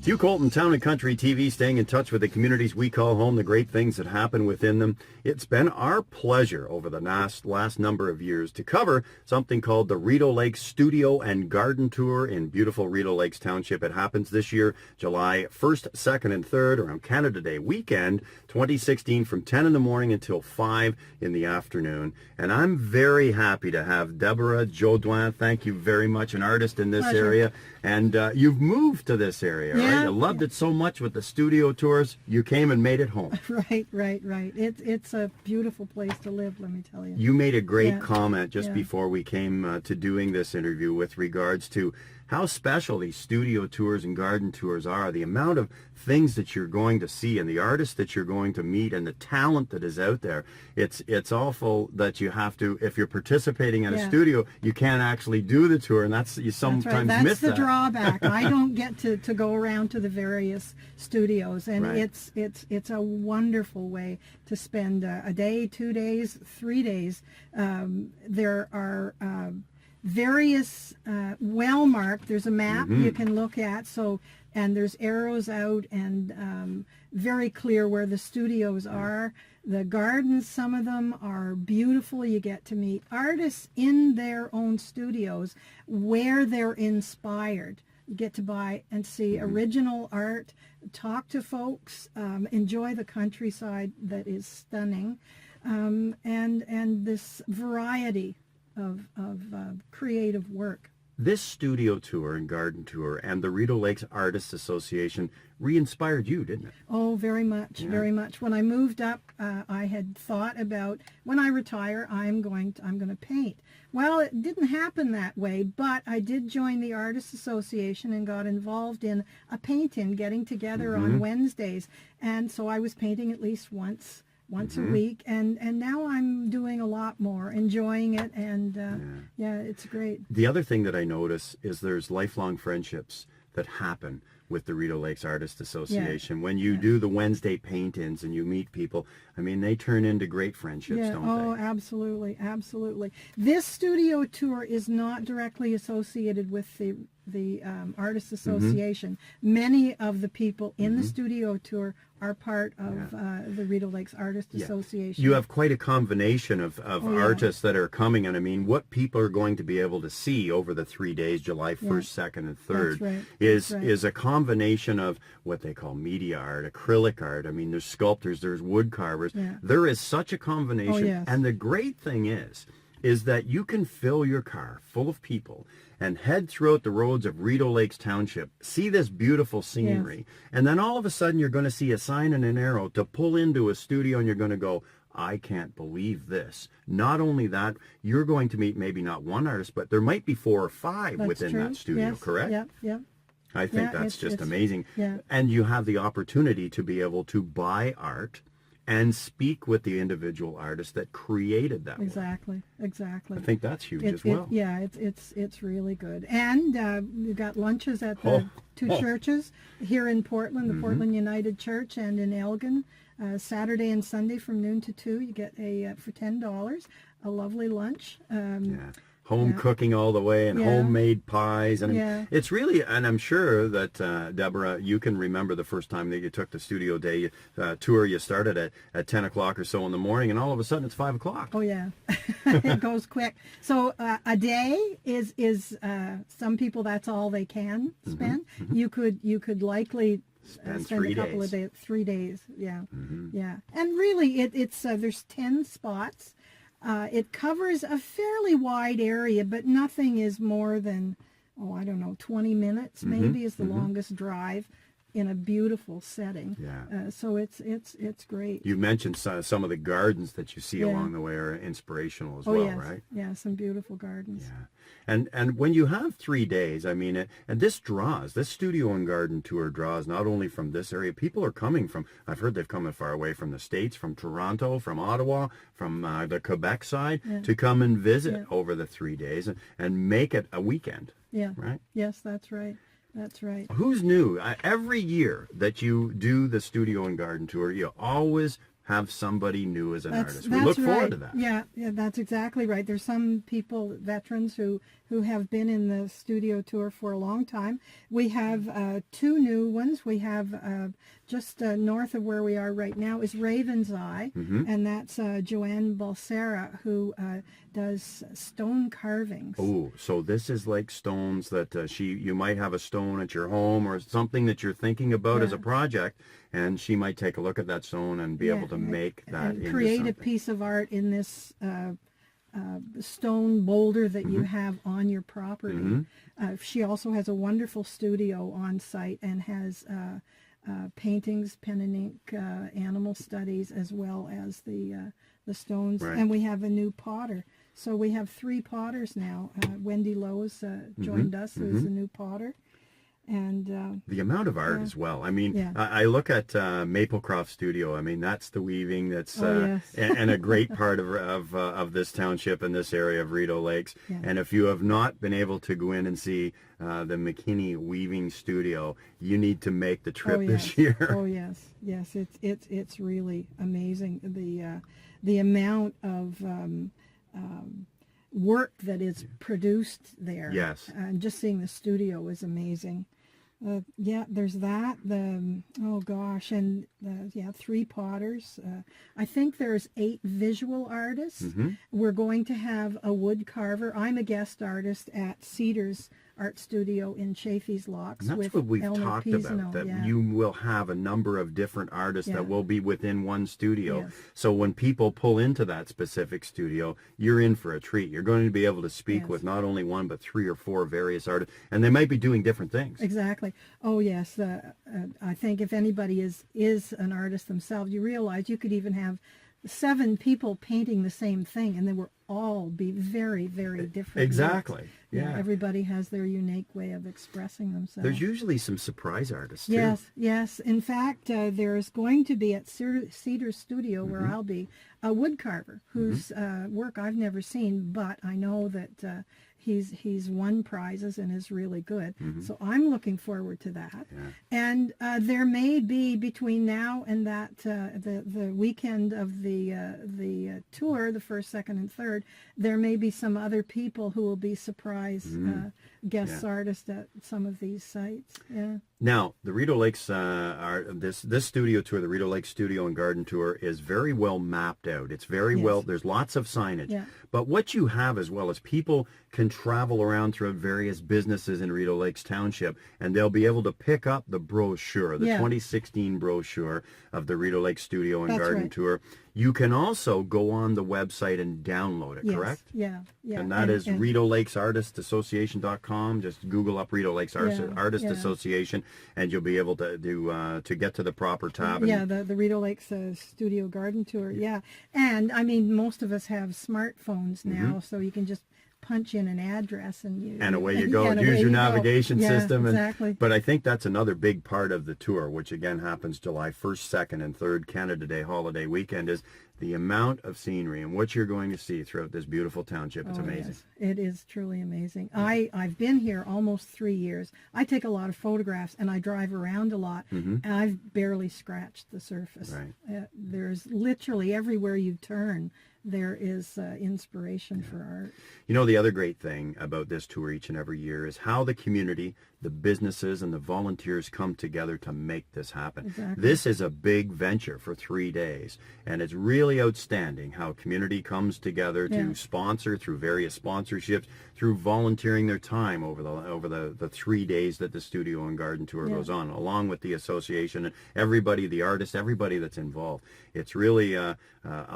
Hugh Colton, Town and Country TV, staying in touch with the communities we call home, the great things that happen within them. It's been our pleasure over the last number of years to cover something called the Rideau Lakes Studio and Garden Tour in beautiful Rideau Lakes Township. It happens this year, July 1st, 2nd, and 3rd, around Canada Day weekend, 2016, from 10 in the morning until 5 in the afternoon. And I'm very happy to have Deborah JoDoin. Thank you very much, an artist in this area. And you've moved to this area, right? You loved it so much with the studio tours, you came and made it home. Right. It's a beautiful place to live, let me tell you. You made a great comment just before we came to doing this interview with regards to how special these studio tours and garden tours are, the amount of things that you're going to see and the artists that you're going to meet and the talent that is out there. It's awful that you have to, if you're participating in a studio, you can't actually do the tour, and you sometimes miss that. That's the drawback. I don't get to go around to the various studios, and it's a wonderful way to spend a day, 2 days, 3 days. There are various well marked. There's a map you can look at, and there's arrows out and very clear where the studios are. The gardens, some of them are beautiful. You get to meet artists in their own studios where they're inspired. You get to buy and see original art, talk to folks, enjoy the countryside that is stunning, and this variety of creative work. This studio tour and garden tour and the Rideau Lakes Artists Association re-inspired you, didn't it? Oh, very much, very much. When I moved up, I had thought about, when I retire, I'm going to paint. Well, it didn't happen that way, but I did join the Artists Association and got involved in a paint-in, getting together on Wednesdays, and so I was painting at least once a week, and now I'm doing a lot more, enjoying it, and it's great. The other thing that I notice is there's lifelong friendships that happen with the Rideau Lakes Artists Association. When you do the Wednesday paint-ins and you meet people, I mean, they turn into great friendships, don't they? Oh, absolutely. This studio tour is not directly associated with the Artists Association. Many of the people in the studio tour are part of the Rideau Lakes Artists Association. You have quite a combination of artists that are coming, and I mean, what people are going to be able to see over the 3 days, July 1st, 2nd, and 3rd, is a combination of what they call media art, acrylic art. I mean, there's sculptors, there's wood carvers. There is such a combination, and the great thing is that you can fill your car full of people and head throughout the roads of Rideau Lakes Township, see this beautiful scenery, and then all of a sudden you're going to see a sign and an arrow to pull into a studio, and you're going to go, I can't believe this. Not only that, you're going to meet maybe not one artist, but there might be 4 or 5 within that studio, correct? Yep. I think that's just amazing. And you have the opportunity to be able to buy art and speak with the individual artists that created that Exactly. I think that's huge as well. It's really good. And we've got lunches at the two churches here in Portland, the Portland United Church, and in Elgin, Saturday and Sunday from noon to 2. You get for $10 a lovely lunch. Home cooking all the way, and homemade pies, and it's really, and I'm sure that Deborah, you can remember the first time that you took the studio day tour. You started at 10 o'clock or so in the morning, and all of a sudden it's 5 o'clock. Oh yeah, it goes quick. So a day is some people, that's all they can spend. You could likely spend a couple of days, 3 days. And really it's there's 10 spots. It covers a fairly wide area, but nothing is more than, 20 minutes maybe is the longest drive in a beautiful setting. So it's great. You mentioned some of the gardens that you see along the way are inspirational as well, right? Yeah, some beautiful gardens. And when you have 3 days, I mean, and this studio and garden tour draws not only from this area. People are coming from, I've heard they've come far away from the States, from Toronto, from Ottawa, from the Quebec side, to come and visit over the 3 days and make it a weekend. Right? Yes, that's right. That's right. Who's new? Every year that you do the studio and garden tour, you always have somebody new as an artist. We That's look forward to that. Yeah, that's exactly right. There's some people, veterans, who have been in the studio tour for a long time. We have 2 new ones. We have just north of where we are right now is Raven's Eye, and that's Joanne Balsera, who does stone carvings. Oh, so this is like stones that you might have a stone at your home or something that you're thinking about as a project, and she might take a look at that stone and be able to make that and into create something. a piece of art in this stone boulder that you have on your property. She also has a wonderful studio on site and has paintings, pen and ink, animal studies, as well as the stones. Right. And we have a new potter. So we have 3 potters now. Wendy Lowe's joined us, who's a new potter. And the amount of art as well. I mean, I look at Maplecroft Studio. I mean, that's the weaving. That's and a great part of this township and this area of Rideau Lakes. Yeah. And if you have not been able to go in and see the McKinney Weaving Studio, you need to make the trip this year. Oh yes, it's really amazing, the amount of work that is produced there. Yes. And just seeing the studio is amazing. There's that. And 3 potters. I think there's 8 visual artists. We're going to have a wood carver. I'm a guest artist at Cedars Art Studio in Chaffee's Locks. And that's what we've talked about, that you will have a number of different artists that will be within one studio. Yes. So when people pull into that specific studio, you're in for a treat. You're going to be able to speak with not only 1, but 3 or 4 various artists, and they might be doing different things. Exactly. Oh, yes. I think if anybody is an artist themselves, you realize you could even have 7 people painting the same thing, and they will all be very, very different. Exactly. Works. Yeah. Everybody has their unique way of expressing themselves. There's usually some surprise artists, too. Yes. In fact, there's going to be at Cedar Studio, where I'll be, a wood carver whose work I've never seen, but I know that he's won prizes and is really good. So I'm looking forward to that. Yeah. And there may be, between now and that the weekend of the tour, the 1st, 2nd, and 3rd, there may be some other people who will be surprise guest artists at some of these sites. Yeah. Now, the Rideau Lakes, this studio tour, the Rideau Lakes Studio and Garden Tour, is very well mapped out. It's very well, there's lots of signage. Yeah. But what you have as well is people can travel around throughout various businesses in Rideau Lakes Township, and they'll be able to pick up the brochure, the 2016 brochure of the Rideau Lakes Studio and Garden Tour. You can also go on the website and download it, correct? Yeah. And that is Rideau Lakes Artist Association.com. Just Google up Rideau Lakes Artist Association, and you'll be able to get to the proper tab. The Rideau Lakes Studio Garden Tour. Yeah. And I mean, most of us have smartphones now, so you can just punch in an address and away you go. Use your navigation system. Exactly. But I think that's another big part of the tour, which again happens July 1st, 2nd, and 3rd, Canada Day holiday weekend, is the amount of scenery and what you're going to see throughout this beautiful township. It's amazing. Yes. It is truly amazing. I've been here almost 3 years. I take a lot of photographs and I drive around a lot, and I've barely scratched the surface. Right. There's literally everywhere you turn, there is inspiration for art. You know, the other great thing about this tour each and every year is how the community, the businesses, and the volunteers come together to make this happen. Exactly. This is a big venture for 3 days, and it's really outstanding how community comes together to sponsor through various sponsorships, through volunteering their time over the 3 days that the Studio and Garden Tour goes on, along with the association and everybody, the artists, everybody that's involved. It's really a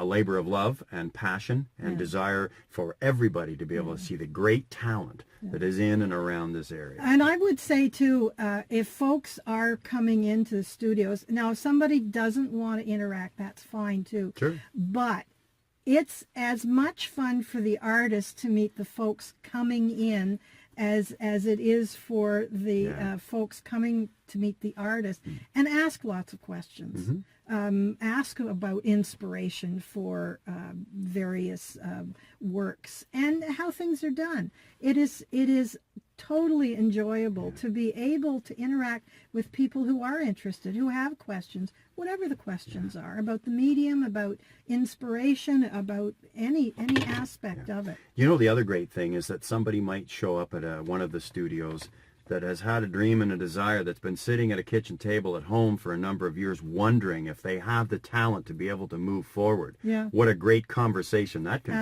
labor of love and passion and desire for everybody to be able to see the great talent that is in and around this area. And I would say, too, if folks are coming into the studios, now if somebody doesn't want to interact, that's fine, too. Sure. But it's as much fun for the artists to meet the folks coming in as it is for the folks coming to meet the artist, and ask lots of questions. Ask about inspiration for various works and how things are done. It is totally enjoyable to be able to interact with people who are interested, who have questions, whatever the questions are, about the medium, about inspiration, about any aspect of it. You know, the other great thing is that somebody might show up at one of the studios that has had a dream and a desire, that's been sitting at a kitchen table at home for a number of years wondering if they have the talent to be able to move forward. Yeah. What a great conversation that can be.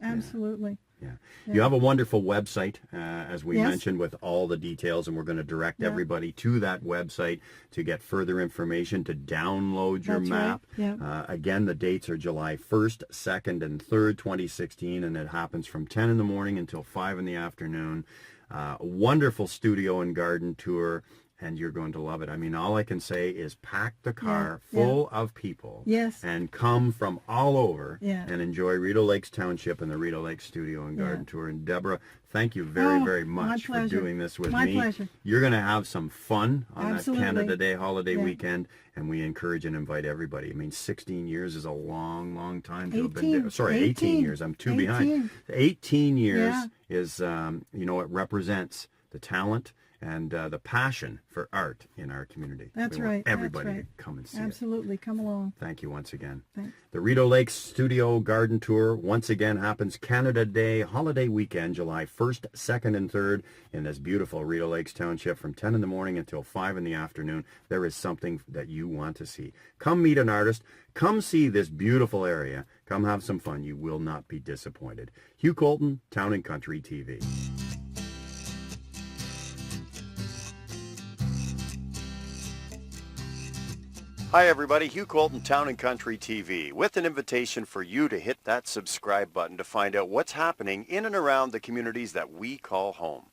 Absolutely. Yeah. You have a wonderful website, as we mentioned, with all the details, and we're going to direct everybody to that website to get further information, to download your map. Right. Yeah. Again, the dates are July 1st, 2nd, and 3rd, 2016, and it happens from 10 in the morning until 5 in the afternoon. A wonderful studio and garden tour, and you're going to love it. I mean, all I can say is pack the car full of people and come from all over and enjoy Rideau Lakes Township and the Rideau Lakes Studio and Garden Tour. And Deborah, thank you very much for doing this with me. My pleasure. You're going to have some fun on Absolutely. that Canada Day holiday weekend, and we encourage and invite everybody. I mean, 16 years is a long time to have been there. Sorry, 18 years. I'm two behind. 18 years is, you know, it represents the talent and the passion for art in our community. That's we want right. everybody That's right. to come and see Absolutely. Come along. Thank you once again. Thanks. The Rideau Lakes Studio Garden Tour once again happens Canada Day holiday weekend, July 1st, 2nd, and 3rd in this beautiful Rideau Lakes Township from 10 in the morning until 5 in the afternoon. There is something that you want to see. Come meet an artist. Come see this beautiful area. Come have some fun. You will not be disappointed. Hugh Colton, Town and Country TV. Hi everybody, Hugh Colton, Town and Country TV, with an invitation for you to hit that subscribe button to find out what's happening in and around the communities that we call home.